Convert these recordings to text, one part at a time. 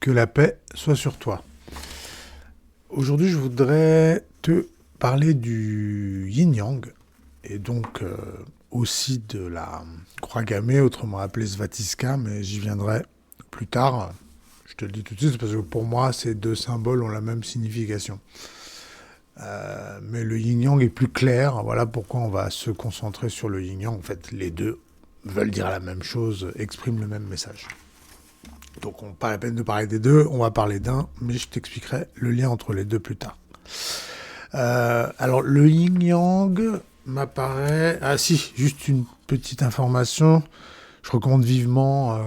Que la paix soit sur toi. Aujourd'hui, je voudrais te parler du yin-yang et donc aussi de la croix gammée, autrement appelée Svastika, mais j'y viendrai plus tard. Je te le dis tout de suite parce que pour moi, ces deux symboles ont la même signification. Mais le yin-yang est plus clair. Voilà pourquoi on va se concentrer sur le yin-yang. En fait, les deux veulent dire la même chose, expriment le même message. Donc, on pas la peine de parler des deux, on va parler d'un, mais je t'expliquerai le lien entre les deux plus tard. Alors, le yin-yang m'apparaît... Ah si, juste une petite information. Je recommande vivement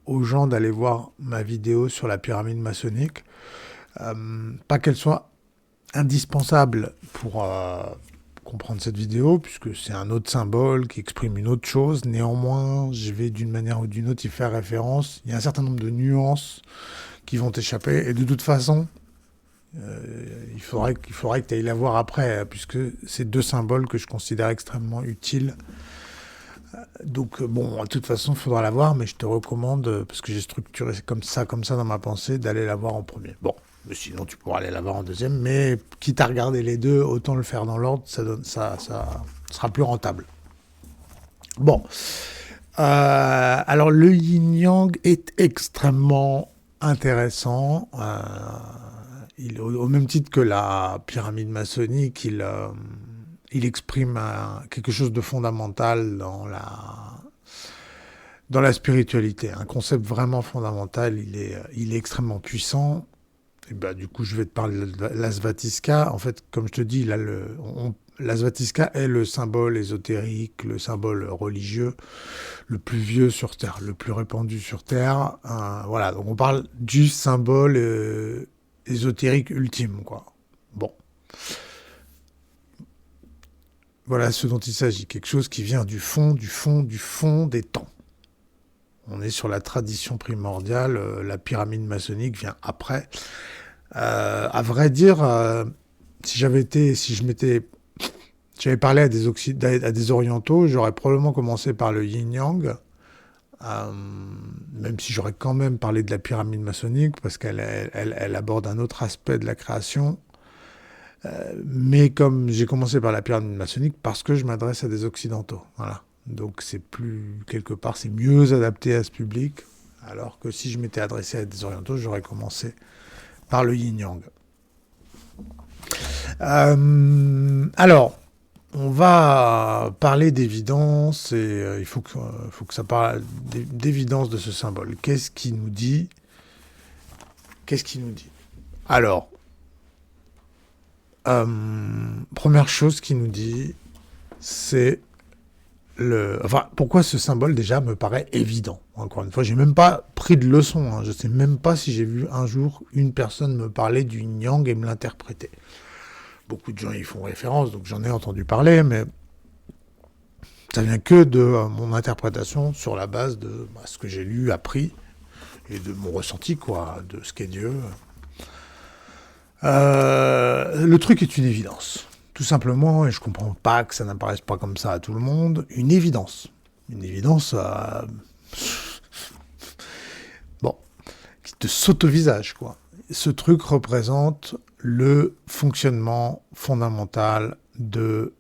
aux gens d'aller voir ma vidéo sur la pyramide maçonnique. Pas qu'elle soit indispensable pour comprendre cette vidéo, puisque c'est un autre symbole qui exprime une autre chose. Néanmoins, je vais d'une manière ou d'une autre y faire référence. Il y a un certain nombre de nuances qui vont t'échapper, et de toute façon, il faudrait que tu ailles la voir après, puisque c'est deux symboles que je considère extrêmement utiles. Donc bon, de toute façon, il faudra la voir, mais je te recommande, parce que j'ai structuré comme ça dans ma pensée, d'aller la voir en premier. Bon, mais sinon tu pourras aller la voir en deuxième, mais quitte à regarder les deux, autant le faire dans l'ordre, ça sera plus rentable. Bon, alors le yin-yang est extrêmement intéressant. Au même titre que la pyramide maçonnique, il exprime quelque chose de fondamental dans la spiritualité. Un concept vraiment fondamental, il est extrêmement puissant. Et bah, du coup, je vais te parler de la Svastika. En fait, comme je te dis, là, la Svastika est le symbole ésotérique, le symbole religieux le plus vieux sur Terre, le plus répandu sur Terre. Voilà, donc on parle du symbole ésotérique ultime, quoi. Bon. Voilà ce dont il s'agit. Quelque chose qui vient du fond, du fond, du fond des temps. On est sur la tradition primordiale. La pyramide maçonnique vient après. À vrai dire, j'avais parlé à à des orientaux, j'aurais probablement commencé par le yin-yang, même si j'aurais quand même parlé de la pyramide maçonnique, parce qu'elle aborde un autre aspect de la création. Mais comme j'ai commencé par la pyramide maçonnique, parce que je m'adresse à des occidentaux. Voilà. Donc quelque part, c'est mieux adapté à ce public, alors que si je m'étais adressé à des orientaux, j'aurais commencé par le yin-yang. Alors, on va parler d'évidence et il faut que ça parle d'évidence de ce symbole. Qu'est-ce qui nous dit Alors, première chose qu'il nous dit, c'est pourquoi ce symbole déjà me paraît évident. Encore une fois, j'ai même pas pris de leçon. Hein. Je sais même pas si j'ai vu un jour une personne me parler du yin-yang et me l'interpréter. Beaucoup de gens y font référence, donc j'en ai entendu parler, mais ça vient que de mon interprétation sur la base de ce que j'ai lu, appris, et de mon ressenti, quoi, de ce qu'est Dieu. Le truc est une évidence. Tout simplement, et je comprends pas que ça n'apparaisse pas comme ça à tout le monde, une évidence. Une évidence, bon, qui te saute au visage, quoi. Ce truc représente le fonctionnement fondamental de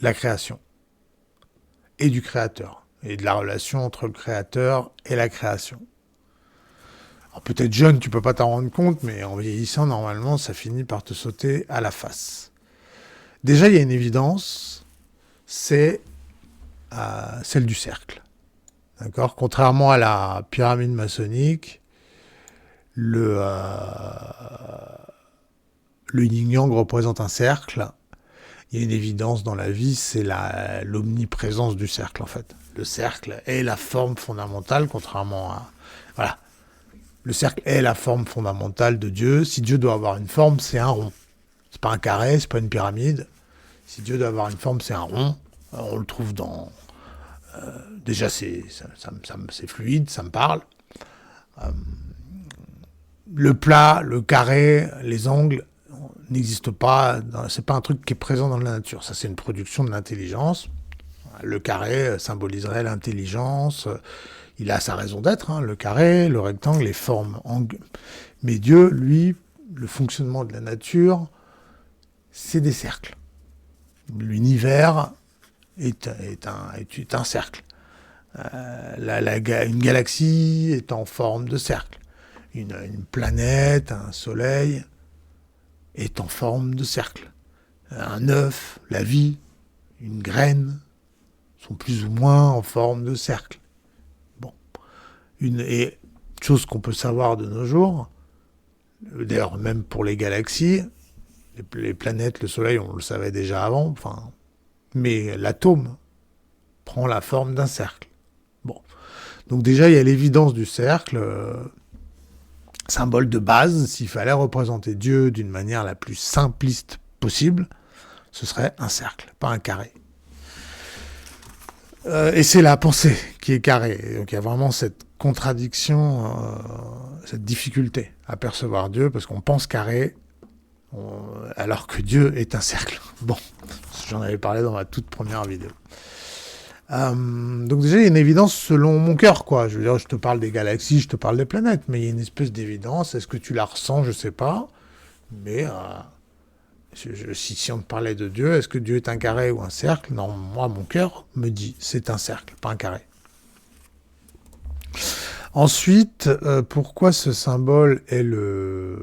la création et du créateur, et de la relation entre le créateur et la création. Alors peut-être jeune, tu peux pas t'en rendre compte, mais en vieillissant, normalement, ça finit par te sauter à la face. Déjà, il y a une évidence, c'est celle du cercle. D'accord ? Contrairement à la pyramide maçonnique, le yin-yang représente un cercle. Il y a une évidence dans la vie, c'est l'omniprésence du cercle, en fait. Le cercle est la forme fondamentale, contrairement à... Voilà. Le cercle est la forme fondamentale de Dieu. Si Dieu doit avoir une forme, c'est un rond. C'est pas un carré, c'est pas une pyramide. Si Dieu doit avoir une forme, c'est un rond. On le trouve dans... déjà, c'est fluide, ça me parle. Le plat, le carré, les angles n'existent pas. C'est pas un truc qui est présent dans la nature. Ça, c'est une production de l'intelligence. Le carré symboliserait l'intelligence. Il a sa raison d'être, hein, le carré, le rectangle, les formes. Mais Dieu, lui, le fonctionnement de la nature, c'est des cercles. L'univers est un cercle. Une galaxie est en forme de cercle. Une planète, un soleil est en forme de cercle. Un œuf, la vie, une graine sont plus ou moins en forme de cercle. Bon. Et chose qu'on peut savoir de nos jours, d'ailleurs même pour les galaxies, les planètes, le soleil, on le savait déjà avant, enfin, mais l'atome prend la forme d'un cercle. Bon. Donc déjà, il y a l'évidence du cercle, symbole de base. S'il fallait représenter Dieu d'une manière la plus simpliste possible, ce serait un cercle, pas un carré. Et c'est la pensée qui est carrée. Donc il y a vraiment cette contradiction, cette difficulté à percevoir Dieu, parce qu'on pense carré, alors que Dieu est un cercle. Bon, j'en avais parlé dans ma toute première vidéo. Donc déjà, il y a une évidence selon mon cœur, quoi. Je veux dire, je te parle des galaxies, je te parle des planètes, mais il y a une espèce d'évidence. Est-ce que tu la ressens? Je sais pas. Mais si on te parlait de Dieu, est-ce que Dieu est un carré ou un cercle? Non, moi, mon cœur me dit c'est un cercle, pas un carré. Ensuite, pourquoi ce symbole est le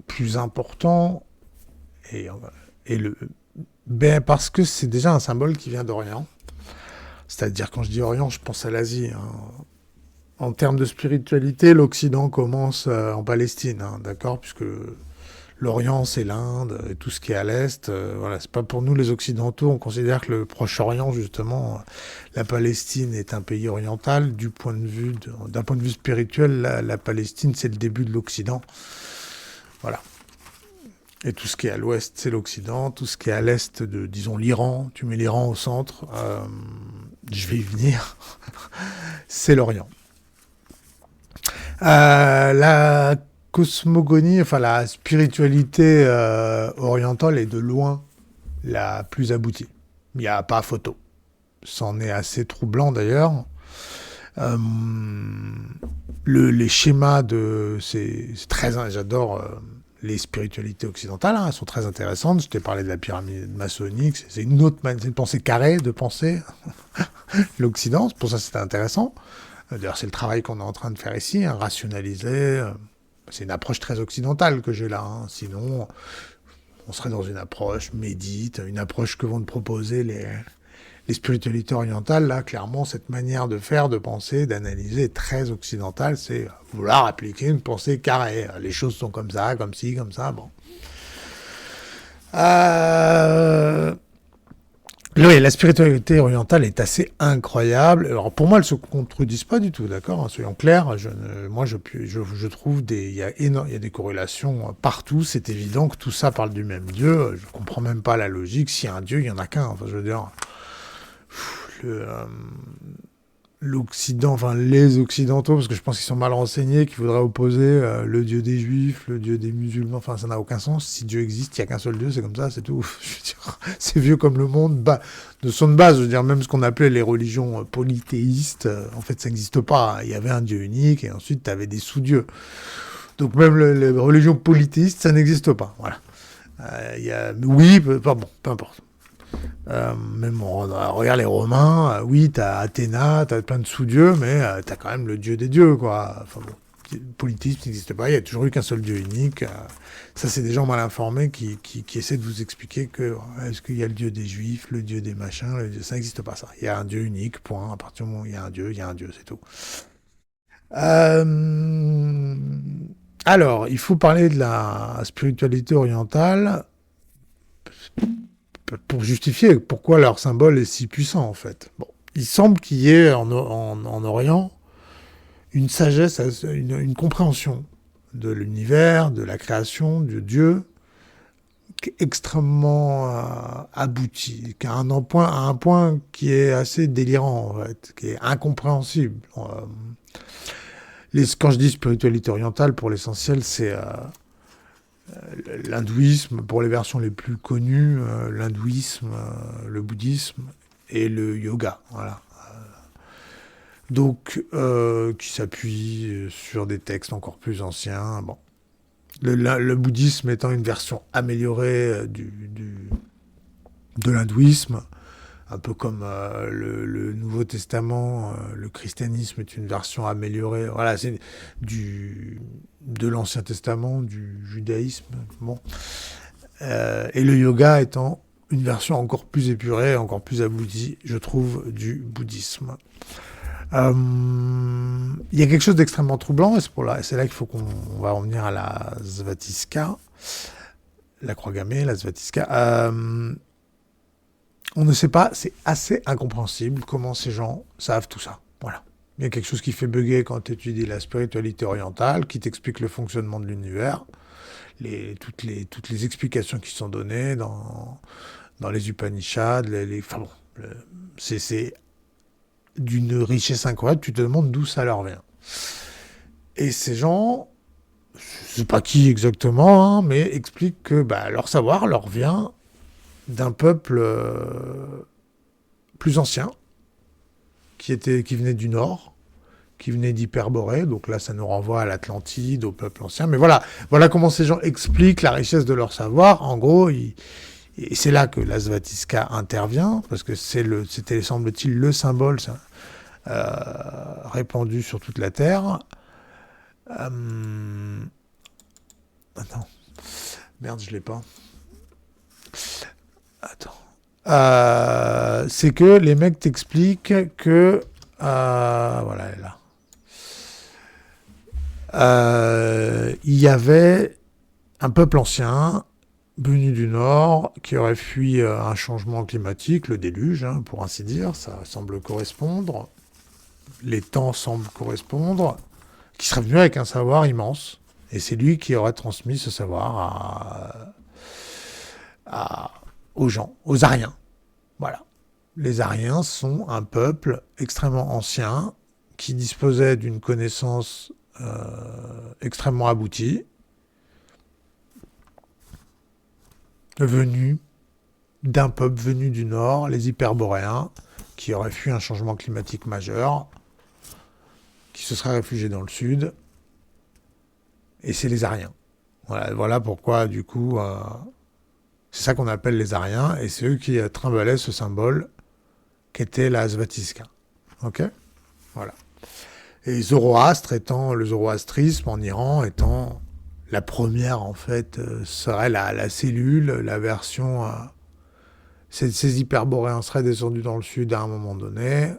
plus important parce que c'est déjà un symbole qui vient d'Orient. C'est-à-dire, quand je dis Orient, je pense à l'Asie. Hein. En termes de spiritualité, l'Occident commence en Palestine, hein, d'accord? Puisque l'Orient, c'est l'Inde, et tout ce qui est à l'Est. Voilà, c'est pas pour nous, les Occidentaux, on considère que le Proche-Orient, justement, la Palestine est un pays oriental. D'un point de vue spirituel, la Palestine, c'est le début de l'Occident. Voilà. Et tout ce qui est à l'ouest, c'est l'Occident. Tout ce qui est à l'est disons, l'Iran, tu mets l'Iran au centre, je vais y venir, c'est l'Orient. La cosmogonie, enfin la spiritualité orientale est de loin la plus aboutie. Il n'y a pas photo. C'en est assez troublant d'ailleurs. Les schémas c'est très... J'adore... les spiritualités occidentales, hein, elles sont très intéressantes. Je t'ai parlé de la pyramide maçonnique, c'est une autre manière, c'est une pensée carrée de penser l'Occident. Pour ça, c'était intéressant. D'ailleurs, c'est le travail qu'on est en train de faire ici, hein, rationaliser. C'est une approche très occidentale que j'ai là. Hein. Sinon, on serait dans une approche médite, une approche que vont te proposer les spiritualités orientales. Là, clairement, cette manière de faire, de penser, d'analyser est très occidentale. C'est vouloir appliquer une pensée carrée. Les choses sont comme ça, comme ci, comme ça. Bon. Oui, la spiritualité orientale est assez incroyable. Alors pour moi, elles se contredisent pas du tout, d'accord, hein, soyons clairs. Je trouve il y a des corrélations partout. C'est évident que tout ça parle du même Dieu. Je comprends même pas la logique. S'il y a un Dieu, il y en a qu'un. Enfin, je veux dire, l'Occident, enfin les Occidentaux, parce que je pense qu'ils sont mal renseignés, qui voudraient opposer le Dieu des Juifs, le Dieu des musulmans, enfin ça n'a aucun sens. Si Dieu existe, il n'y a qu'un seul Dieu, c'est comme ça, c'est tout. Je veux dire, c'est vieux comme le monde, de son base, je veux dire, même ce qu'on appelait les religions polythéistes, en fait ça n'existe pas. Il y avait un Dieu unique, et ensuite tu avais des sous-dieux. Donc même les religions polythéistes, ça n'existe pas, voilà. Oui, peu importe. Même regarde les Romains, oui, t'as Athéna, t'as plein de sous-dieux, mais t'as quand même le dieu des dieux, quoi. Enfin bon, le polythéisme n'existe pas, il y a toujours eu qu'un seul dieu unique. Ça, c'est des gens mal informés qui essaient de vous expliquer que est-ce qu'il y a le dieu des juifs, le dieu des machins, ça n'existe pas, ça. Il y a un dieu unique, point. À partir du moment où il y a un dieu, c'est tout. Alors, il faut parler de la spiritualité orientale pour justifier pourquoi leur symbole est si puissant, en fait. Bon, il semble qu'il y ait en Orient une sagesse, une compréhension de l'univers, de la création, de Dieu, extrêmement aboutie, à un point qui est assez délirant, en fait, qui est incompréhensible. Quand je dis spiritualité orientale, pour l'essentiel, c'est l'hindouisme, pour les versions les plus connues, l'hindouisme, le bouddhisme et le yoga. Voilà. Donc, qui s'appuie sur des textes encore plus anciens. Bon. Le bouddhisme étant une version améliorée de l'hindouisme, un peu comme le Nouveau Testament, le christianisme est une version améliorée. Voilà, c'est de l'Ancien Testament, du judaïsme. Bon. Et le yoga étant une version encore plus épurée, encore plus aboutie, je trouve, du bouddhisme. Il y a quelque chose d'extrêmement troublant, et c'est là qu'il faut qu'on va revenir à la Svatisca, la croix gammée, la Svatisca. On ne sait pas, c'est assez incompréhensible comment ces gens savent tout ça. Voilà. Il y a quelque chose qui fait bugger quand tu étudies la spiritualité orientale, qui t'explique le fonctionnement de l'univers, toutes les explications qui sont données dans les Upanishads, enfin bon, c'est d'une richesse incroyable, tu te demandes d'où ça leur vient. Et ces gens, je sais pas qui exactement, hein, mais expliquent que leur savoir leur vient d'un peuple plus ancien, qui venait du nord, qui venait d'Hyperborée, donc là ça nous renvoie à l'Atlantide, au peuple ancien, mais voilà comment ces gens expliquent la richesse de leur savoir. En gros, et c'est là que la Svatisca intervient, parce que c'était, semble-t-il, le symbole répandu sur toute la Terre. Attends. Merde, je l'ai pas. Attends. C'est que les mecs t'expliquent que... voilà, elle est là. Il y avait un peuple ancien venu du Nord qui aurait fui un changement climatique, le déluge, hein, pour ainsi dire. Ça semble correspondre. Les temps semblent correspondre. Qui serait venu avec un savoir immense. Et c'est lui qui aurait transmis ce savoir aux gens, aux Ariens. Voilà. Les Ariens sont un peuple extrêmement ancien qui disposait d'une connaissance extrêmement aboutie, venu d'un peuple venu du Nord, les Hyperboréens, qui auraient fui un changement climatique majeur, qui se seraient réfugiés dans le Sud, et c'est les Ariens. Voilà pourquoi, du coup, c'est ça qu'on appelle les Ariens, et c'est eux qui trimbalaient ce symbole qu'était la Svatisca. Ok ? Voilà. Et le zoroastrisme en Iran étant la première, en fait, serait la cellule, la version... ces Hyperboréens seraient descendus dans le Sud à un moment donné,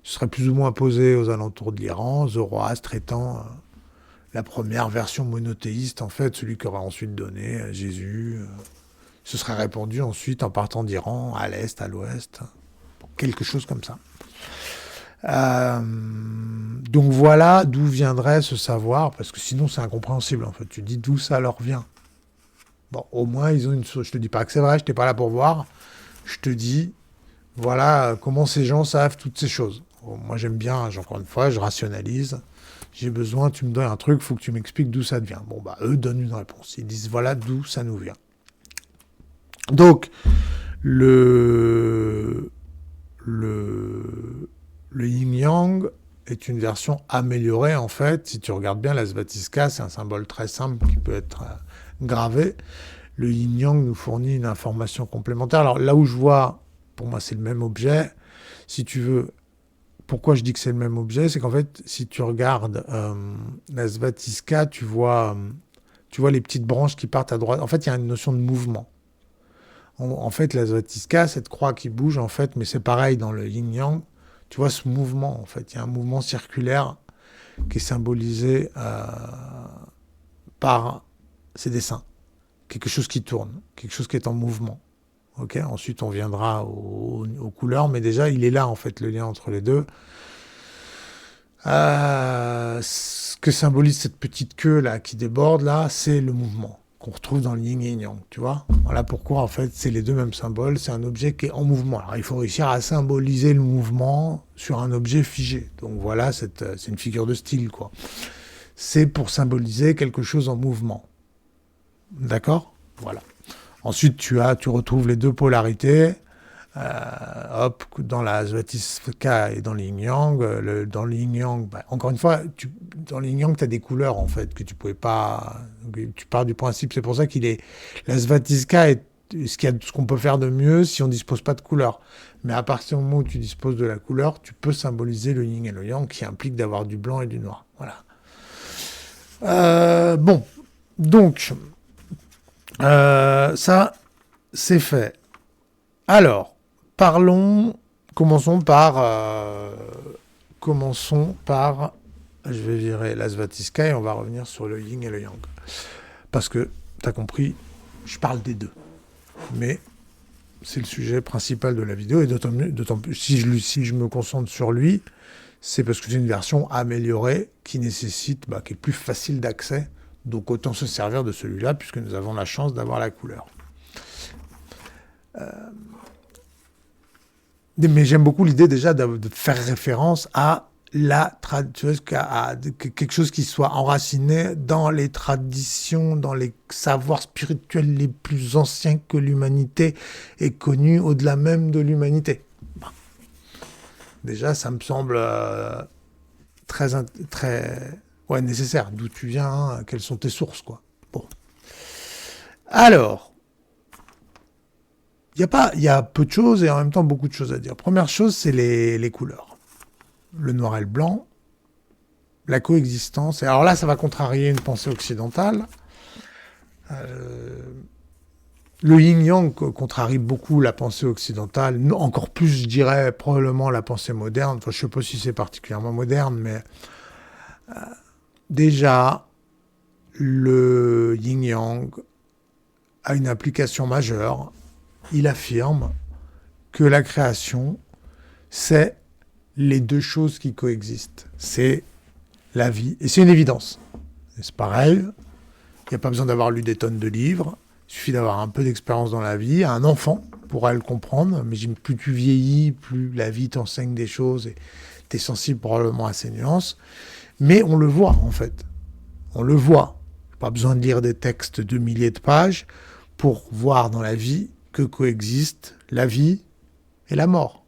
ce serait plus ou moins posé aux alentours de l'Iran, Zoroastre étant la première version monothéiste, en fait, celui qui aurait ensuite donné Jésus. Ce serait répandu ensuite en partant d'Iran, à l'est, à l'ouest, quelque chose comme ça. Donc voilà d'où viendrait ce savoir, parce que sinon c'est incompréhensible, en fait. Tu dis d'où ça leur vient. Bon, au moins, ils ont une source. Je te dis pas que c'est vrai, je n'étais pas là pour voir. Je te dis, voilà comment ces gens savent toutes ces choses. Bon, moi, j'aime bien, encore une fois, je rationalise. J'ai besoin, tu me donnes un truc, il faut que tu m'expliques d'où ça vient. Bon, eux donnent une réponse. Ils disent, voilà d'où ça nous vient. Donc, le yin-yang est une version améliorée, en fait. Si tu regardes bien, la Svatisca, c'est un symbole très simple qui peut être gravé. Le yin-yang nous fournit une information complémentaire. Alors, là où je vois, pour moi, c'est le même objet. Si tu veux, pourquoi je dis que c'est le même objet, c'est qu'en fait, si tu regardes la Svatisca, tu vois les petites branches qui partent à droite. En fait, il y a une notion de mouvement. En fait, la Svatisca, cette croix qui bouge, en fait, mais c'est pareil dans le yin-yang, tu vois ce mouvement, en fait. Il y a un mouvement circulaire qui est symbolisé par ces dessins. Quelque chose qui tourne, quelque chose qui est en mouvement. Okay, ensuite, on viendra aux couleurs, mais déjà, il est là, en fait, le lien entre les deux. Ce que symbolise cette petite queue là qui déborde, là, c'est le mouvement qu'on retrouve dans le yin et yang, tu vois. Voilà pourquoi, en fait, c'est les deux mêmes symboles. C'est un objet qui est en mouvement. Alors, il faut réussir à symboliser le mouvement sur un objet figé. Donc, voilà, c'est une figure de style, quoi. C'est pour symboliser quelque chose en mouvement. D'accord ? Voilà. Ensuite, tu retrouves les deux polarités. Hop, dans la Svatistka et dans le yin-yang, dans le yin-yang, encore une fois, dans le yin-yang, tu as des couleurs, en fait, que tu pouvais pas... Tu pars du principe, c'est pour ça la Svatistka est ce qu'on peut faire de mieux si on ne dispose pas de couleurs. Mais à partir du moment où tu disposes de la couleur, tu peux symboliser le yin et le yang, qui implique d'avoir du blanc et du noir. Voilà. Bon, donc, ça, c'est fait. Alors, commençons par, je vais virer la Svatistka et on va revenir sur le yin et le yang. Parce que, t'as compris, je parle des deux. Mais c'est le sujet principal de la vidéo, et d'autant plus, si je me concentre sur lui, c'est parce que c'est une version améliorée qui nécessite, qui est plus facile d'accès, donc autant se servir de celui-là, puisque nous avons la chance d'avoir la couleur. Mais j'aime beaucoup l'idée déjà de faire référence à quelque chose qui soit enraciné dans les traditions, dans les savoirs spirituels les plus anciens que l'humanité ait connus, au-delà même de l'humanité. Déjà, ça me semble très nécessaire. D'où tu viens, quelles sont tes sources, quoi. Bon. Alors, il y a peu de choses et en même temps beaucoup de choses à dire. Première chose, c'est les couleurs. Le noir et le blanc, la coexistence. Et alors là, ça va contrarier une pensée occidentale. Le yin-yang contrarie beaucoup la pensée occidentale, encore plus, je dirais, probablement la pensée moderne. Enfin, je ne sais pas si c'est particulièrement moderne, mais déjà, le yin-yang a une application majeure. Il affirme que la création, c'est les deux choses qui coexistent. C'est la vie, et c'est une évidence. Et c'est pareil, il n'y a pas besoin d'avoir lu des tonnes de livres, il suffit d'avoir un peu d'expérience dans la vie. Un enfant pourra le comprendre, mais plus tu vieillis, plus la vie t'enseigne des choses, et tu es sensible probablement à ces nuances. Mais on le voit, en fait. On le voit. Pas besoin de lire des textes de milliers de pages pour voir dans la vie que coexistent la vie et la mort.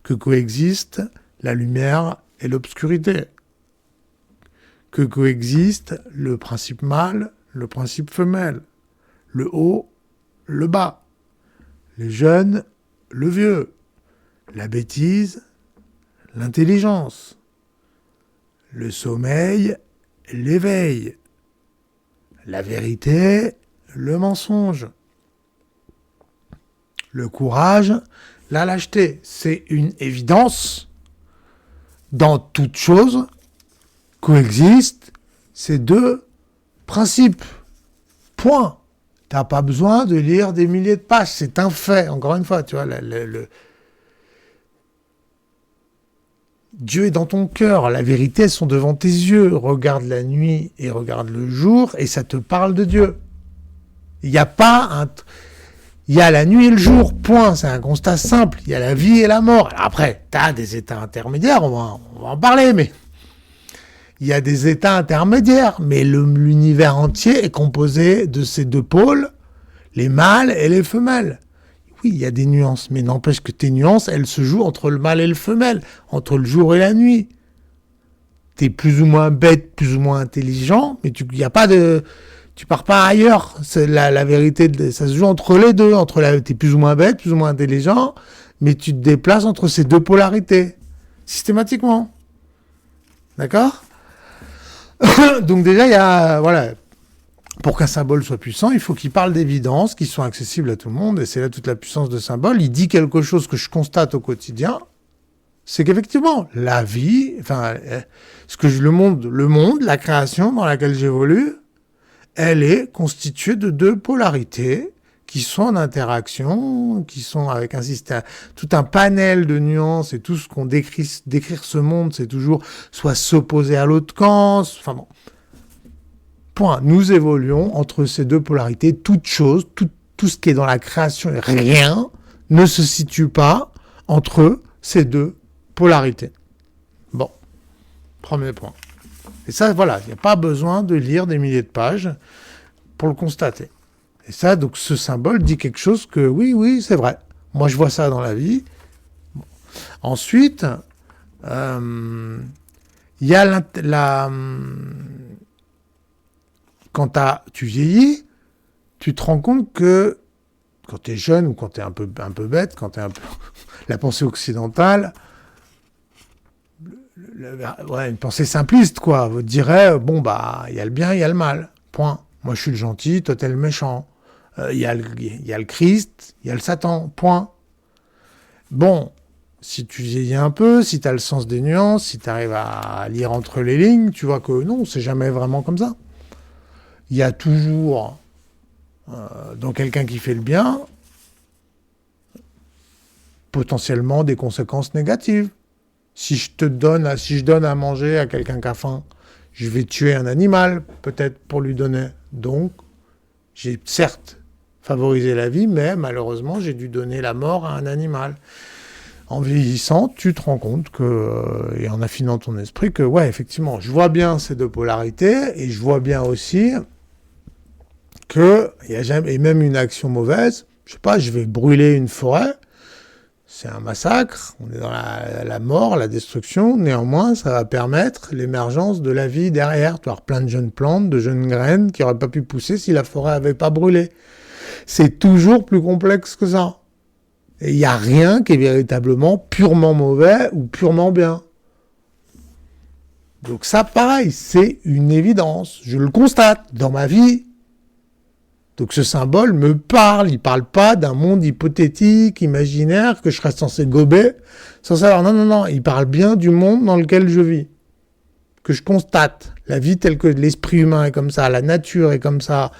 Que coexistent la lumière et l'obscurité. Que coexistent le principe mâle, le principe femelle. Le haut, le bas. Les jeunes, le vieux. La bêtise, l'intelligence. Le sommeil, l'éveil. La vérité, le mensonge. Le courage, la lâcheté. C'est une évidence. Dans toute chose, coexistent ces deux principes. Point. T'as pas besoin de lire des milliers de pages. C'est un fait. Encore une fois, tu vois, Dieu est dans ton cœur. La vérité, elles sont devant tes yeux. Regarde la nuit et regarde le jour et ça te parle de Dieu. Il n'y a pas un... Il y a la nuit et le jour, point. C'est un constat simple. Il y a la vie et la mort. Après, tu as des états intermédiaires, on va en parler, mais il y a des états intermédiaires. Mais l'univers entier est composé de ces deux pôles, les mâles et les femelles. Oui, il y a des nuances, mais n'empêche que tes nuances, elles se jouent entre le mâle et le femelle, entre le jour et la nuit. Tu es plus ou moins bête, plus ou moins intelligent, mais il n'y a pas de... Tu pars pas ailleurs. C'est la vérité, ça se joue entre les deux. T'es plus ou moins bête, plus ou moins intelligent, mais tu te déplaces entre ces deux polarités. Systématiquement. D'accord ? Donc déjà, il y a... Voilà. Pour qu'un symbole soit puissant, il faut qu'il parle d'évidence, qu'il soit accessible à tout le monde, et c'est là toute la puissance de symbole. Il dit quelque chose que je constate au quotidien, c'est qu'effectivement, la vie, le monde, la création dans laquelle j'évolue, elle est constituée de deux polarités qui sont en interaction, qui sont avec un système, tout un panel de nuances, et tout ce qu'on décrire ce monde, c'est toujours soit s'opposer à l'autre camp, enfin bon. Point. Nous évoluons entre ces deux polarités. Toute chose, tout ce qui est dans la création, rien ne se situe pas entre ces deux polarités. Bon, premier point. Et ça, voilà, il n'y a pas besoin de lire des milliers de pages pour le constater. Et ça, donc ce symbole dit quelque chose que oui, c'est vrai. Moi, je vois ça dans la vie. Ensuite, il y a quand tu vieillis, tu te rends compte que quand tu es jeune ou quand tu es un peu bête, quand tu es un peu la pensée occidentale, une pensée simpliste, quoi. Vous direz, bon, bah, il y a le bien, il y a le mal. Point. Moi, je suis le gentil, toi, t'es le méchant. Il y a le Christ, il y a le Satan. Point. Bon, si tu vieillis un peu, si tu as le sens des nuances, si tu arrives à lire entre les lignes, tu vois que non, c'est jamais vraiment comme ça. Il y a toujours, dans quelqu'un qui fait le bien, potentiellement des conséquences négatives. Si je donne à manger à quelqu'un qui a faim, je vais tuer un animal, peut-être pour lui donner. Donc, j'ai certes favorisé la vie, mais malheureusement, j'ai dû donner la mort à un animal. En vieillissant, tu te rends compte que, et en affinant ton esprit, que ouais, effectivement, je vois bien ces deux polarités, et je vois bien aussi que, et même une action mauvaise, je sais pas, je vais brûler une forêt, c'est un massacre, on est dans la mort, la destruction, néanmoins, ça va permettre l'émergence de la vie derrière. Tu vas avoir plein de jeunes plantes, de jeunes graines qui n'auraient pas pu pousser si la forêt n'avait pas brûlé. C'est toujours plus complexe que ça. Et il n'y a rien qui est véritablement purement mauvais ou purement bien. Donc ça, pareil, c'est une évidence. Je le constate dans ma vie. Donc ce symbole me parle, il parle pas d'un monde hypothétique, imaginaire, que je serais censé gober, sans savoir. Non, il parle bien du monde dans lequel je vis, que je constate. La vie telle que l'esprit humain est comme ça, la nature est comme ça,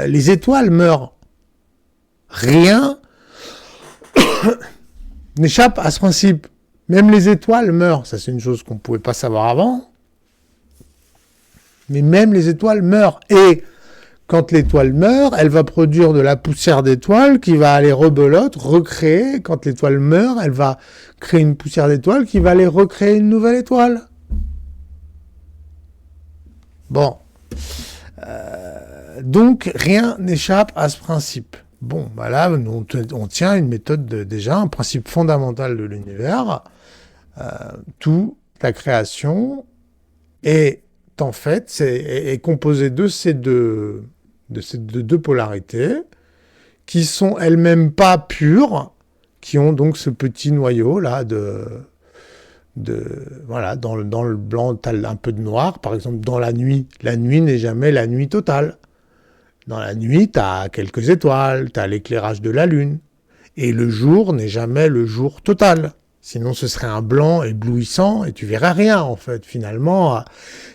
les étoiles meurent. Rien n'échappe à ce principe. Même les étoiles meurent. Ça, c'est une chose qu'on ne pouvait pas savoir avant. Mais même les étoiles meurent. Et quand l'étoile meurt, elle va produire de la poussière d'étoiles qui va aller rebelote, recréer. Quand l'étoile meurt, elle va créer une poussière d'étoiles qui va aller recréer une nouvelle étoile. Bon. Donc, rien n'échappe à ce principe. Bon, bah là, on tient une méthode déjà, un principe fondamental de l'univers. Toute la création est en fait est composée de ces deux polarités qui sont elles-mêmes pas pures, qui ont donc ce petit noyau là voilà, dans le blanc, tu as un peu de noir. Par exemple, dans la nuit n'est jamais la nuit totale. Dans la nuit, tu as quelques étoiles, tu as l'éclairage de la lune. Et le jour n'est jamais le jour total. Sinon, ce serait un blanc éblouissant et tu verrais rien, en fait. Finalement,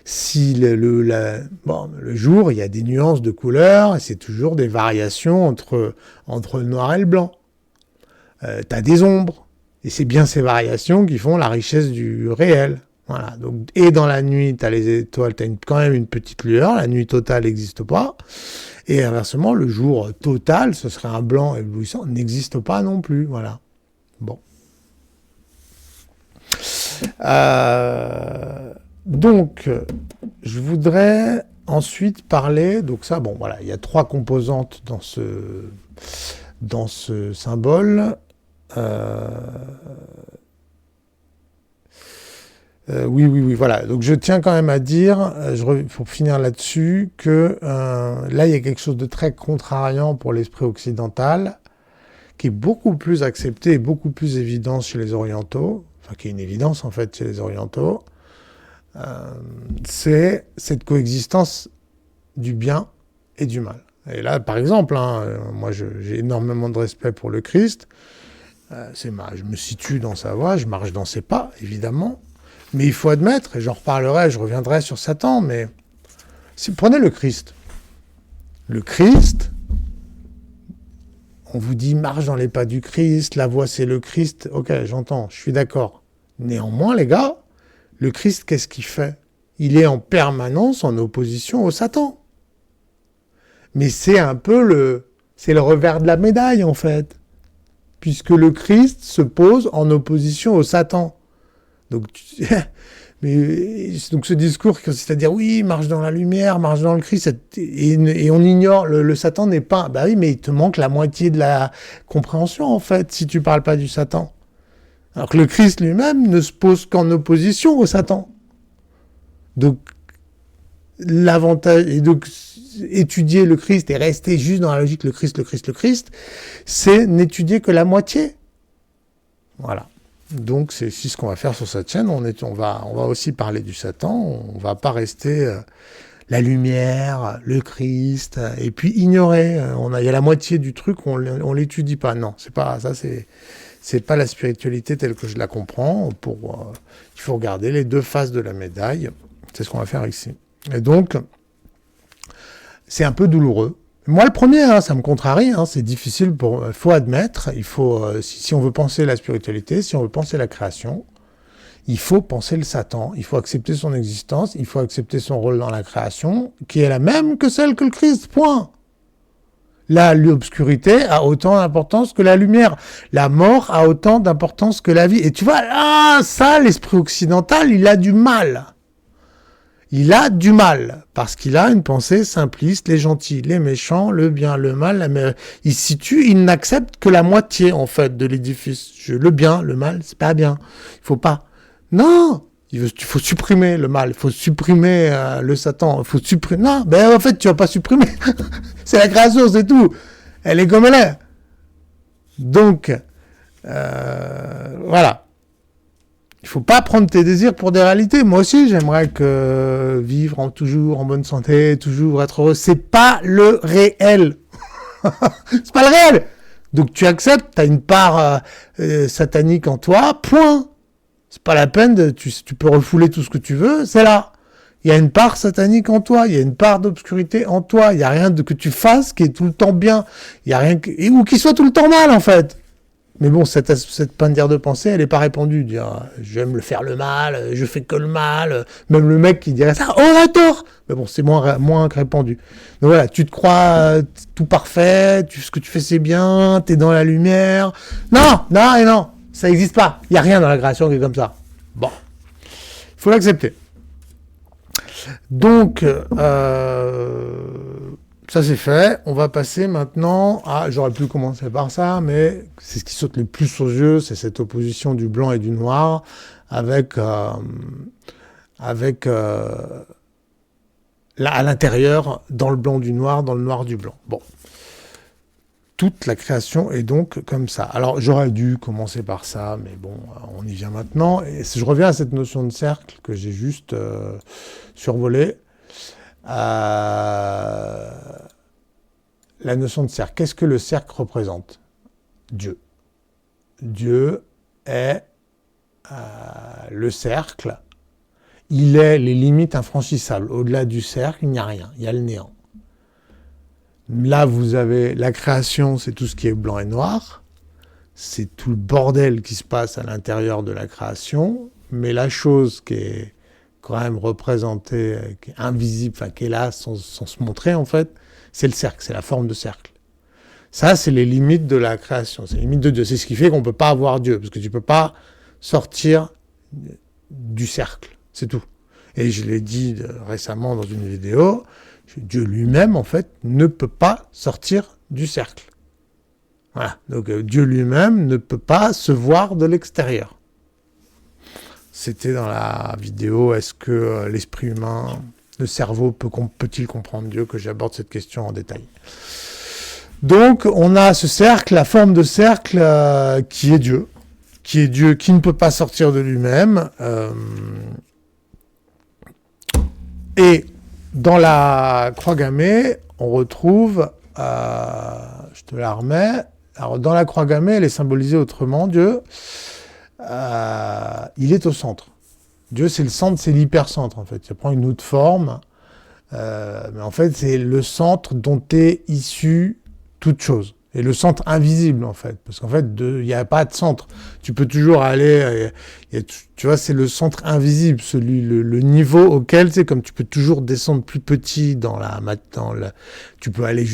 si le jour, il y a des nuances de couleurs, et c'est toujours des variations entre le noir et le blanc. Tu as des ombres. Et c'est bien ces variations qui font la richesse du réel. Voilà. Donc, et dans la nuit, tu as les étoiles, tu as quand même une petite lueur. La nuit totale n'existe pas. Et inversement, le jour total, ce serait un blanc éblouissant, n'existe pas non plus. Voilà. Bon. Donc, je voudrais ensuite parler. Donc ça, bon, voilà, il y a 3 composantes dans ce symbole. Oui, voilà. Donc je tiens quand même à dire, pour finir là-dessus, que là, il y a quelque chose de très contrariant pour l'esprit occidental, qui est beaucoup plus accepté et beaucoup plus évident chez les orientaux, enfin qui est une évidence en fait chez les orientaux, c'est cette coexistence du bien et du mal. Et là, par exemple, moi j'ai énormément de respect pour le Christ, je me situe dans sa voie, je marche dans ses pas, évidemment. Mais il faut admettre, et j'en reparlerai, je reviendrai sur Satan, mais prenez le Christ. Le Christ, on vous dit marche dans les pas du Christ, la voie c'est le Christ. Ok, j'entends, je suis d'accord. Néanmoins, les gars, le Christ, qu'est-ce qu'il fait? Il est en permanence en opposition au Satan. Mais c'est un peu c'est le revers de la médaille, en fait. Puisque le Christ se pose en opposition au Satan. Donc, Mais donc ce discours qui consiste à dire oui, marche dans la lumière, marche dans le Christ, et on ignore, le Satan n'est pas... Bah oui, mais il te manque la moitié de la compréhension, en fait, si tu parles pas du Satan. Alors que le Christ lui-même ne se pose qu'en opposition au Satan. Donc, l'avantage... Et donc, étudier le Christ et rester juste dans la logique le Christ, c'est n'étudier que la moitié. Voilà. Donc, c'est ce qu'on va faire sur cette chaîne. On va aussi parler du Satan. On va pas rester la lumière, le Christ, et puis ignorer. Il y a la moitié du truc, on l'étudie pas. Non, c'est pas ça. C'est pas la spiritualité telle que je la comprends. Il faut regarder les deux faces de la médaille. C'est ce qu'on va faire ici. Et donc, c'est un peu douloureux. Moi, le premier, ça me contrarie, c'est difficile, faut admettre, si on veut penser la spiritualité, si on veut penser la création, il faut penser le Satan, il faut accepter son existence, il faut accepter son rôle dans la création, qui est la même que celle que le Christ, point. Là, l'obscurité a autant d'importance que la lumière. La mort a autant d'importance que la vie. Et tu vois, ça, l'esprit occidental, il a du mal. Il a du mal, parce qu'il a une pensée simpliste, les gentils, les méchants, le bien, le mal, il n'accepte que la moitié, en fait, de l'édifice. Le bien, le mal, c'est pas bien. Il faut pas. Non! Il faut supprimer le mal, il faut supprimer le Satan, il faut supprimer... Non, en fait, tu vas pas supprimer. C'est la création, c'est tout. Elle est comme elle est. Donc, voilà. Il faut pas prendre tes désirs pour des réalités. Moi aussi, j'aimerais vivre toujours en bonne santé, toujours être heureux. C'est pas le réel. C'est pas le réel. Donc tu acceptes, t'as une part satanique en toi, point. C'est pas la peine, tu peux refouler tout ce que tu veux, c'est là. Il y a une part satanique en toi, il y a une part d'obscurité en toi, il y a rien que tu fasses qui est tout le temps bien. Il y a rien ou qui soit tout le temps mal, en fait. Mais bon, cette manière de penser, elle n'est pas répandue. Dire, j'aime faire le mal, je fais que le mal. Même le mec qui dirait ça, on a tort. Mais bon, c'est moins répandu. Donc voilà, tu te crois tout parfait, ce que tu fais c'est bien, t'es dans la lumière. Non, ça n'existe pas. Il n'y a rien dans la création qui est comme ça. Bon, il faut l'accepter. Donc, ça c'est fait. On va passer maintenant à... J'aurais pu commencer par ça, mais c'est ce qui saute le plus aux yeux, c'est cette opposition du blanc et du noir avec à l'intérieur, dans le blanc du noir, dans le noir du blanc. Bon. Toute la création est donc comme ça. Alors, j'aurais dû commencer par ça, mais bon, on y vient maintenant. Et je reviens à cette notion de cercle que j'ai juste survolée. La notion de cercle. Qu'est-ce que le cercle représente? Dieu. Dieu est le cercle. Il est les limites infranchissables. Au-delà du cercle, il n'y a rien. Il y a le néant. Là, vous avez la création, c'est tout ce qui est blanc et noir. C'est tout le bordel qui se passe à l'intérieur de la création. Mais la chose qui est quand même représentée, qui est invisible, enfin qui est là sans se montrer en fait, c'est le cercle, c'est la forme de cercle. Ça, c'est les limites de la création, c'est les limites de Dieu. C'est ce qui fait qu'on ne peut pas avoir Dieu, parce que tu ne peux pas sortir du cercle, c'est tout. Et je l'ai dit récemment dans une vidéo, Dieu lui-même, en fait, ne peut pas sortir du cercle. Voilà. Donc Dieu lui-même ne peut pas se voir de l'extérieur. C'était dans la vidéo « Est-ce que l'esprit humain, le cerveau, peut-il comprendre Dieu ?» que j'aborde cette question en détail. Donc, on a ce cercle, la forme de cercle qui est Dieu, qui ne peut pas sortir de lui-même. Et dans la croix gammée, on retrouve, je te la remets, alors dans la croix gammée, elle est symbolisée autrement, Dieu, il est au centre. Dieu, c'est le centre, c'est l'hypercentre, en fait. Ça prend une autre forme, mais en fait, c'est le centre dont est issue toute chose. Et le centre invisible, en fait. Parce qu'en fait, il n'y a pas de centre. Tu peux toujours aller... tu vois, c'est le centre invisible, le niveau auquel, tu sais, comme tu peux toujours descendre plus petit tu peux aller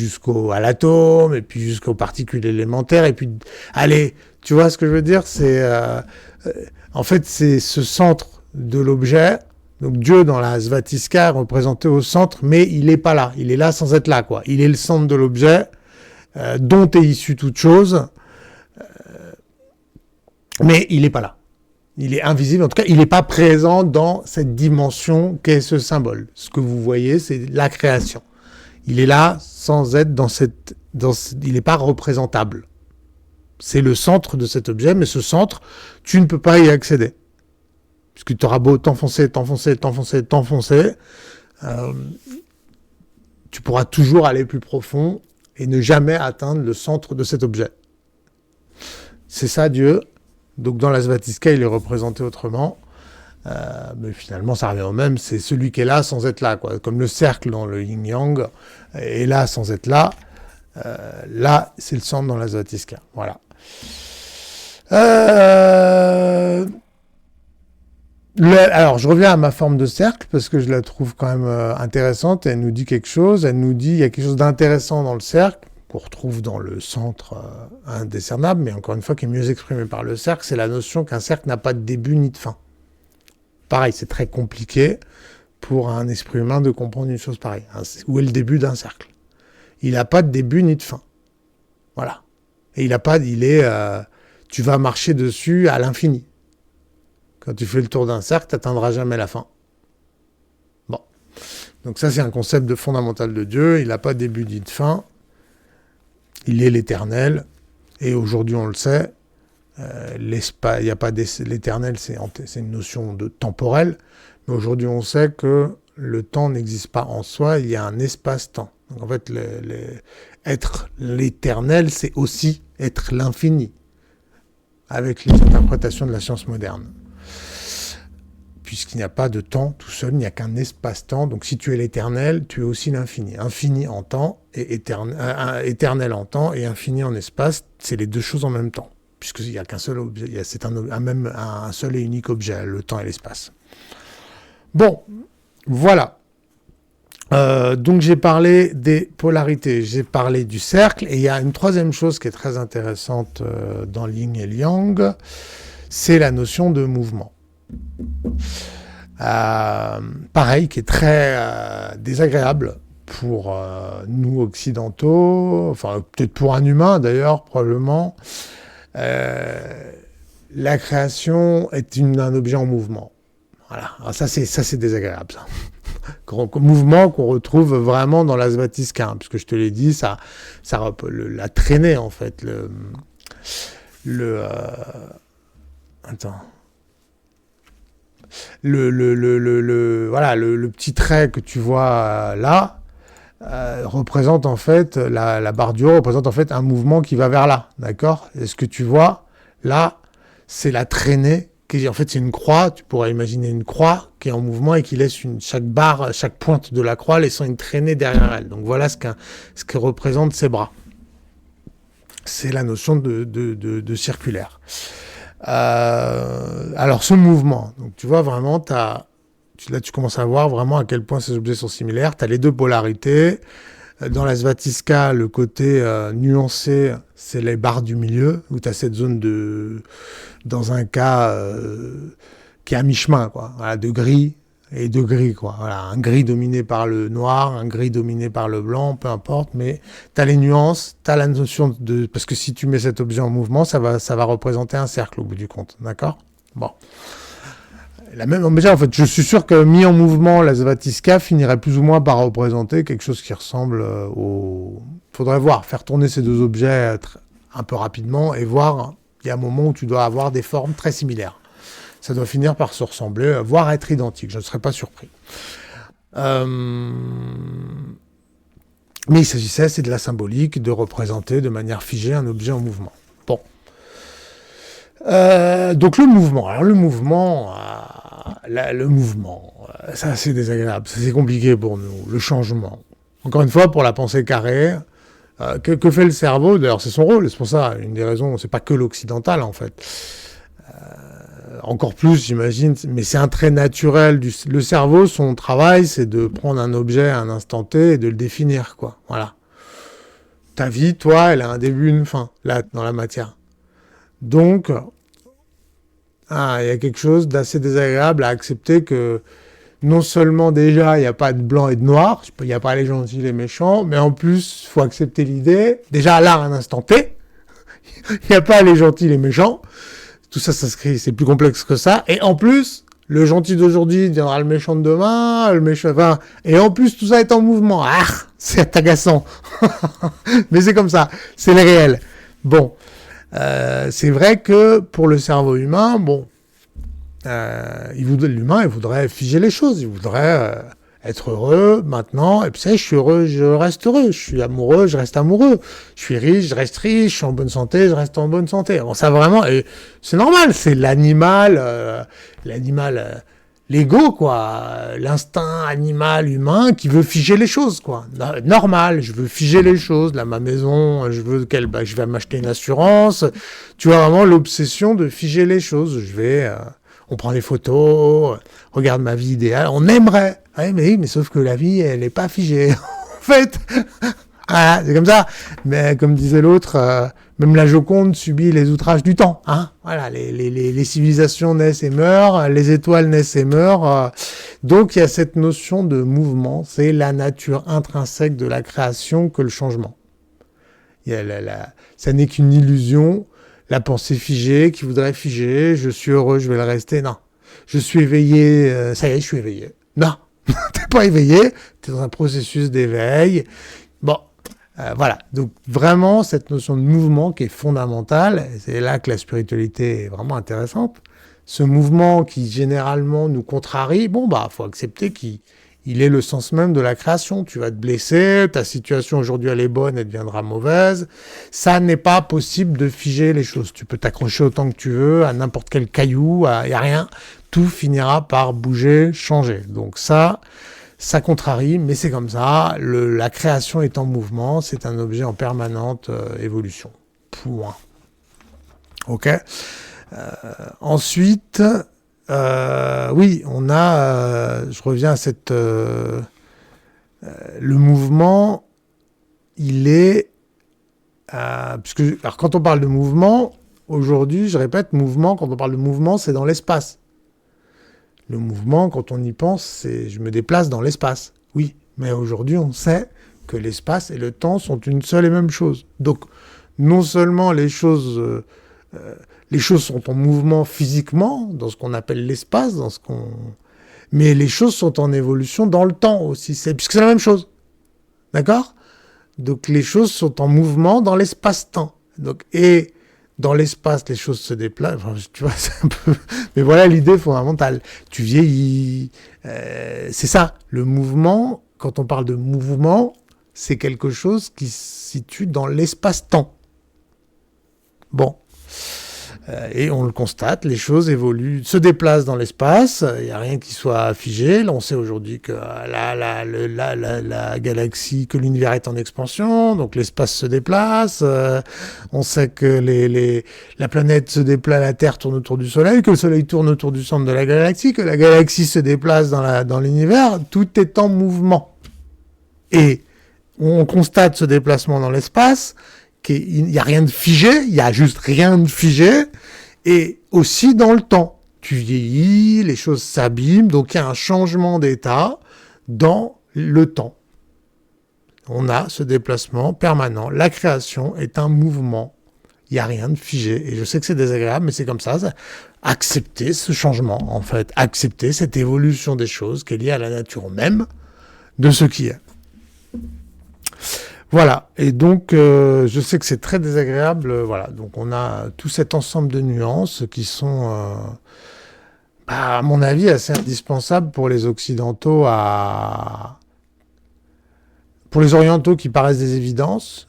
à l'atome, et puis jusqu'aux particules élémentaires, et puis aller... Tu vois ce que je veux dire? En fait, c'est ce centre de l'objet. Donc Dieu dans la Svatiska est représenté au centre, mais il n'est pas là. Il est là sans être là, quoi. Il est le centre de l'objet dont est issue toute chose, mais il n'est pas là. Il est invisible, en tout cas, il n'est pas présent dans cette dimension qu'est ce symbole. Ce que vous voyez, c'est la création. Il est là sans être il n'est pas représentable. C'est le centre de cet objet, mais ce centre, tu ne peux pas y accéder. Puisque tu auras beau t'enfoncer, tu pourras toujours aller plus profond et ne jamais atteindre le centre de cet objet. C'est ça Dieu. Donc dans la Svatiska, il est représenté autrement. Mais finalement, ça revient au même. C'est celui qui est là sans être là, quoi. Comme le cercle dans le yin-yang est là sans être là. Là, c'est le centre dans la Svatiska. Voilà. Alors, je reviens à ma forme de cercle parce que je la trouve quand même intéressante. Elle nous dit quelque chose. Elle nous dit il y a quelque chose d'intéressant dans le cercle qu'on retrouve dans le centre indécernable, mais encore une fois qui est mieux exprimé par le cercle, c'est la notion qu'un cercle n'a pas de début ni de fin. Pareil, c'est très compliqué pour un esprit humain de comprendre une chose pareille. Où est le début d'un cercle? Il n'a pas de début ni de fin. Voilà. Et tu vas marcher dessus à l'infini. Quand tu fais le tour d'un cercle, tu n'atteindras jamais la fin. Bon. Donc ça, c'est un concept fondamental de Dieu. Il n'a pas de début ni de fin. Il est l'éternel. Et aujourd'hui, on le sait, l'espace, il n'y a pas l'éternel, c'est une notion de temporel. Mais aujourd'hui, on sait que le temps n'existe pas en soi. Il y a un espace-temps. Donc en fait, être l'éternel, c'est aussi être l'infini, avec les interprétations de la science moderne. Puisqu'il n'y a pas de temps tout seul, il n'y a qu'un espace-temps. Donc si tu es l'éternel, tu es aussi l'infini. Infini en temps, et éternel en temps, et infini en espace, c'est les deux choses en même temps. Puisqu'il n'y a qu'un seul objet, c'est un seul et unique objet, le temps et l'espace. Bon, voilà. Donc j'ai parlé des polarités, j'ai parlé du cercle, et il y a une troisième chose qui est très intéressante dans Yin et Yang, c'est la notion de mouvement. Pareil, qui est très désagréable pour nous occidentaux, enfin peut-être pour un humain d'ailleurs, probablement. La création est un objet en mouvement. Voilà, alors ça c'est désagréable, ça. Mouvement qu'on retrouve vraiment dans la Svatiska, puisque je te l'ai dit, ça la traînée en fait, le petit trait que tu vois là représente en fait, la barre du haut représente en fait un mouvement qui va vers là, d'accord? Et ce que tu vois là, c'est la traînée, en fait c'est une croix, tu pourrais imaginer une croix qui est en mouvement et qui laisse chaque pointe de la croix laissant une traînée derrière elle. Donc voilà ce que représentent ses bras. C'est la notion de circulaire. Alors ce mouvement, donc tu vois vraiment, là tu commences à voir vraiment à quel point ces objets sont similaires. Tu as les deux polarités. Dans la Svatiska, le côté nuancé, c'est les barres du milieu, où tu as cette zone dans un cas qui est à mi-chemin, quoi. Voilà, de gris et de gris, quoi. Voilà, un gris dominé par le noir, un gris dominé par le blanc, peu importe, mais tu as les nuances, tu as la notion parce que si tu mets cet objet en mouvement, ça va représenter un cercle au bout du compte, d'accord? Bon. En fait, je suis sûr que mis en mouvement, la Svatiska finirait plus ou moins par représenter quelque chose qui ressemble au... Faudrait voir, faire tourner ces deux objets un peu rapidement et voir, il y a un moment où tu dois avoir des formes très similaires. Ça doit finir par se ressembler, voire être identique, je ne serais pas surpris. Mais il s'agissait, c'est de la symbolique, de représenter de manière figée un objet en mouvement. Bon. Donc le mouvement. Alors le mouvement, ça c'est désagréable, c'est compliqué pour nous. Le changement. Encore une fois, pour la pensée carrée, que fait le cerveau? D'ailleurs, c'est son rôle. C'est pour ça, une des raisons, c'est pas que l'occidental en fait. Encore plus, j'imagine, mais c'est un trait naturel le cerveau. Son travail, c'est de prendre un objet à un instant T et de le définir, quoi. Voilà. Ta vie, toi, elle a un début, une fin, là, dans la matière. Donc, il y a quelque chose d'assez désagréable à accepter que non seulement déjà, il n'y a pas de blanc et de noir, il n'y a pas les gentils et les méchants, mais en plus, il faut accepter l'idée, déjà là, à un instant T, il n'y a pas les gentils et les méchants, tout ça s'inscrit, c'est plus complexe que ça, et en plus, le gentil d'aujourd'hui deviendra le méchant de demain, le méchant, enfin, et en plus, tout ça est en mouvement. Ah, c'est agaçant. Mais c'est comme ça, c'est le réel. Bon, c'est vrai que pour le cerveau humain, bon, l'humain, il voudrait figer les choses, il voudrait être heureux maintenant, et puis ça, je suis heureux, je reste heureux, je suis amoureux, je reste amoureux, je suis riche, je reste riche, je suis en bonne santé, je reste en bonne santé. Bon, ça vraiment, et c'est normal, c'est l'animal, l'ego, quoi, l'instinct animal humain qui veut figer les choses, quoi. Normal, je veux figer les choses, là, ma maison, je veux je vais m'acheter une assurance, tu vois vraiment l'obsession de figer les choses, on prend des photos, regarde ma vie idéale, on aimerait. Ouais, mais sauf que la vie, elle n'est pas figée. En fait, voilà, c'est comme ça. Mais comme disait l'autre, même la Joconde subit les outrages du temps. Hein, voilà, les civilisations naissent et meurent, les étoiles naissent et meurent. Donc il y a cette notion de mouvement, c'est la nature intrinsèque de la création que le changement. Ça n'est qu'une illusion. La pensée figée qui voudrait figer, je suis heureux, je vais le rester. Non. Je suis éveillé, ça y est, je suis éveillé. Non, t'es pas éveillé, t'es dans un processus d'éveil. Bon, voilà. Donc vraiment, cette notion de mouvement qui est fondamentale, c'est là que la spiritualité est vraiment intéressante. Ce mouvement qui généralement nous contrarie, bon, faut accepter qu'il est le sens même de la création. Tu vas te blesser, ta situation aujourd'hui elle est bonne, elle deviendra mauvaise. Ça n'est pas possible de figer les choses. Tu peux t'accrocher autant que tu veux à n'importe quel caillou, il n'y a rien. Tout finira par bouger, changer. Donc ça contrarie, mais c'est comme ça. La création est en mouvement, c'est un objet en permanente évolution. Point. Ok. Ensuite... oui, on a, je reviens à le mouvement, il est, alors quand on parle de mouvement, aujourd'hui, je répète, mouvement, quand on parle de mouvement, c'est dans l'espace. Le mouvement, quand on y pense, c'est je me déplace dans l'espace. Oui, mais aujourd'hui, on sait que l'espace et le temps sont une seule et même chose. Donc, non seulement les choses sont en mouvement physiquement, dans ce qu'on appelle l'espace, mais les choses sont en évolution dans le temps aussi, puisque c'est la même chose. D'accord ? Donc les choses sont en mouvement dans l'espace-temps. Et dans l'espace, les choses se déplacent. Enfin, tu vois, c'est un peu... Mais voilà l'idée fondamentale. Tu vieillis. C'est ça. Le mouvement, quand on parle de mouvement, c'est quelque chose qui se situe dans l'espace-temps. Bon. Et on le constate, les choses évoluent, se déplacent dans l'espace, il n'y a rien qui soit figé. Là, on sait aujourd'hui que la galaxie, que l'univers est en expansion, donc l'espace se déplace. On sait que la planète se déplace, la Terre tourne autour du Soleil, que le Soleil tourne autour du centre de la galaxie, que la galaxie se déplace dans l'univers. Tout est en mouvement. Et on constate ce déplacement dans l'espace, qu'il n'y a rien de figé, il n'y a juste rien de figé, et aussi dans le temps. Tu vieillis, les choses s'abîment, donc il y a un changement d'état dans le temps. On a ce déplacement permanent. La création est un mouvement. Il n'y a rien de figé. Et je sais que c'est désagréable, mais c'est comme ça. Accepter ce changement, en fait. Accepter cette évolution des choses qui est liée à la nature même de ce qui est. Voilà, et donc je sais que c'est très désagréable, voilà, donc on a tout cet ensemble de nuances qui sont, à mon avis, assez indispensables pour les Occidentaux, pour les Orientaux qui paraissent des évidences.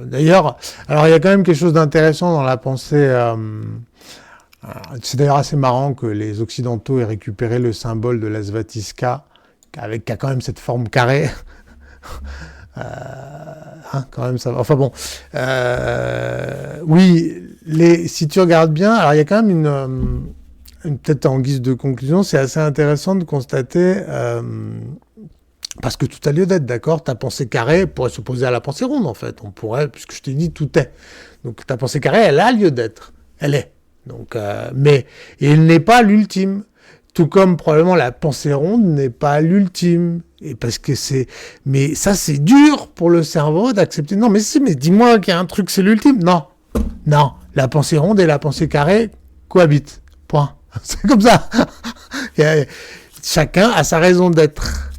D'ailleurs, alors il y a quand même quelque chose d'intéressant dans la pensée, c'est d'ailleurs assez marrant que les Occidentaux aient récupéré le symbole de la Svatisca, qui a quand même cette forme carrée. Quand même ça va. Enfin bon, oui, si tu regardes bien, alors il y a quand même peut-être en guise de conclusion, c'est assez intéressant de constater, parce que tout a lieu d'être, d'accord, ta pensée carrée pourrait s'opposer à la pensée ronde en fait, on pourrait, puisque je t'ai dit tout est. Donc ta pensée carrée, elle a lieu d'être, elle est, Donc, mais il n'est pas l'ultime. Tout comme probablement la pensée ronde n'est pas l'ultime. Et parce que mais ça c'est dur pour le cerveau d'accepter. Non, mais si, mais dis-moi qu'il y a un truc, c'est l'ultime. Non, non. La pensée ronde et la pensée carrée cohabitent. Point. C'est comme ça. Chacun a sa raison d'être.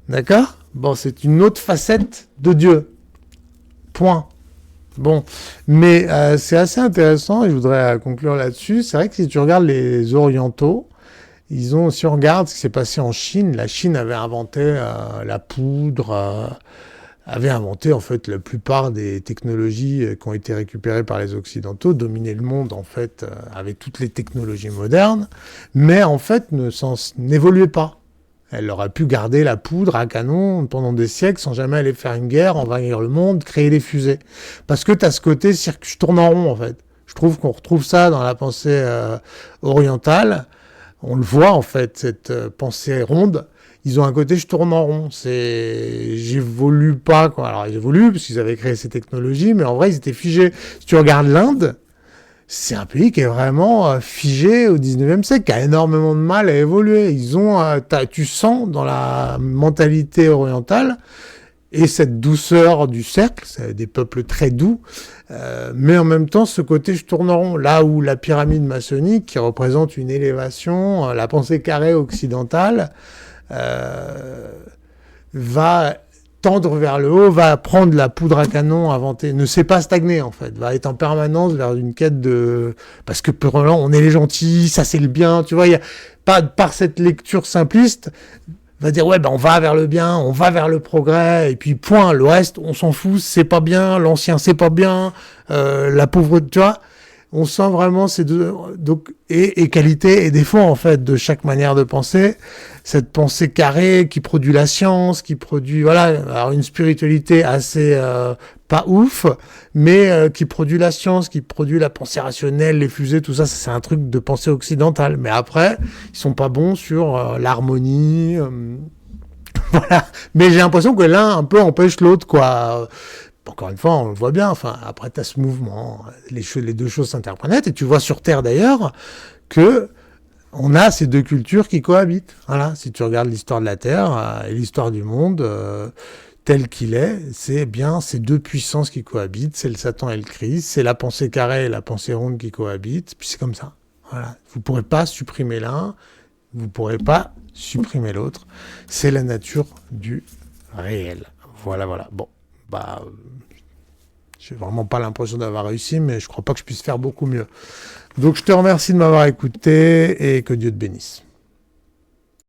D'accord? Bon, c'est une autre facette de Dieu. Point. Bon, mais c'est assez intéressant et je voudrais conclure là-dessus. C'est vrai que si tu regardes les orientaux, si on regarde ce qui s'est passé en Chine, la Chine avait inventé la poudre, avait inventé en fait la plupart des technologies qui ont été récupérées par les Occidentaux, dominé le monde en fait avec toutes les technologies modernes, mais en fait n'évoluait pas. Elle aurait pu garder la poudre à canon pendant des siècles sans jamais aller faire une guerre, envahir le monde, créer des fusées. Parce que tu as ce côté je tourne en rond en fait. Je trouve qu'on retrouve ça dans la pensée orientale. On le voit en fait, cette pensée ronde. Ils ont un côté je tourne en rond. J'évolue pas quoi. Alors ils évoluent parce qu'ils avaient créé ces technologies, mais en vrai ils étaient figés. Si tu regardes l'Inde, c'est un pays qui est vraiment figé au 19e siècle, qui a énormément de mal à évoluer. Tu sens dans la mentalité orientale et cette douceur du cercle, c'est des peuples très doux, mais en même temps ce côté je tourne en rond. Là où la pyramide maçonnique, qui représente une élévation, la pensée carrée occidentale, va tendre vers le haut, va prendre la poudre à canon inventée, ne sait pas stagner en fait, va être en permanence vers une quête de... Parce que pour on est les gentils, ça c'est le bien, tu vois, il y a pas par cette lecture simpliste, va dire ouais ben on va vers le bien, on va vers le progrès, et puis point, le reste on s'en fout, c'est pas bien, l'ancien c'est pas bien, la pauvreté, tu vois. On sent vraiment ces deux, donc, et qualité et défaut, en fait, de chaque manière de penser. Cette pensée carrée qui produit la science, qui produit, voilà, alors une spiritualité assez, pas ouf, mais qui produit la science, qui produit la pensée rationnelle, les fusées, tout ça, c'est un truc de pensée occidentale. Mais après, ils sont pas bons sur l'harmonie, voilà. Mais j'ai l'impression que l'un un peu empêche l'autre, quoi. Encore une fois, on le voit bien, enfin, après, tu as ce mouvement, les deux choses s'interprètent, et tu vois sur Terre, d'ailleurs, que on a ces deux cultures qui cohabitent. Voilà, si tu regardes l'histoire de la Terre et l'histoire du monde tel qu'il est, c'est bien ces deux puissances qui cohabitent, c'est le Satan et le Christ, c'est la pensée carrée et la pensée ronde qui cohabitent, puis c'est comme ça. Voilà, vous ne pourrez pas supprimer l'un, vous ne pourrez pas supprimer l'autre. C'est la nature du réel. Voilà, voilà. Bon. Bah, j'ai vraiment pas l'impression d'avoir réussi, mais je crois pas que je puisse faire beaucoup mieux. Donc je te remercie de m'avoir écouté et que Dieu te bénisse.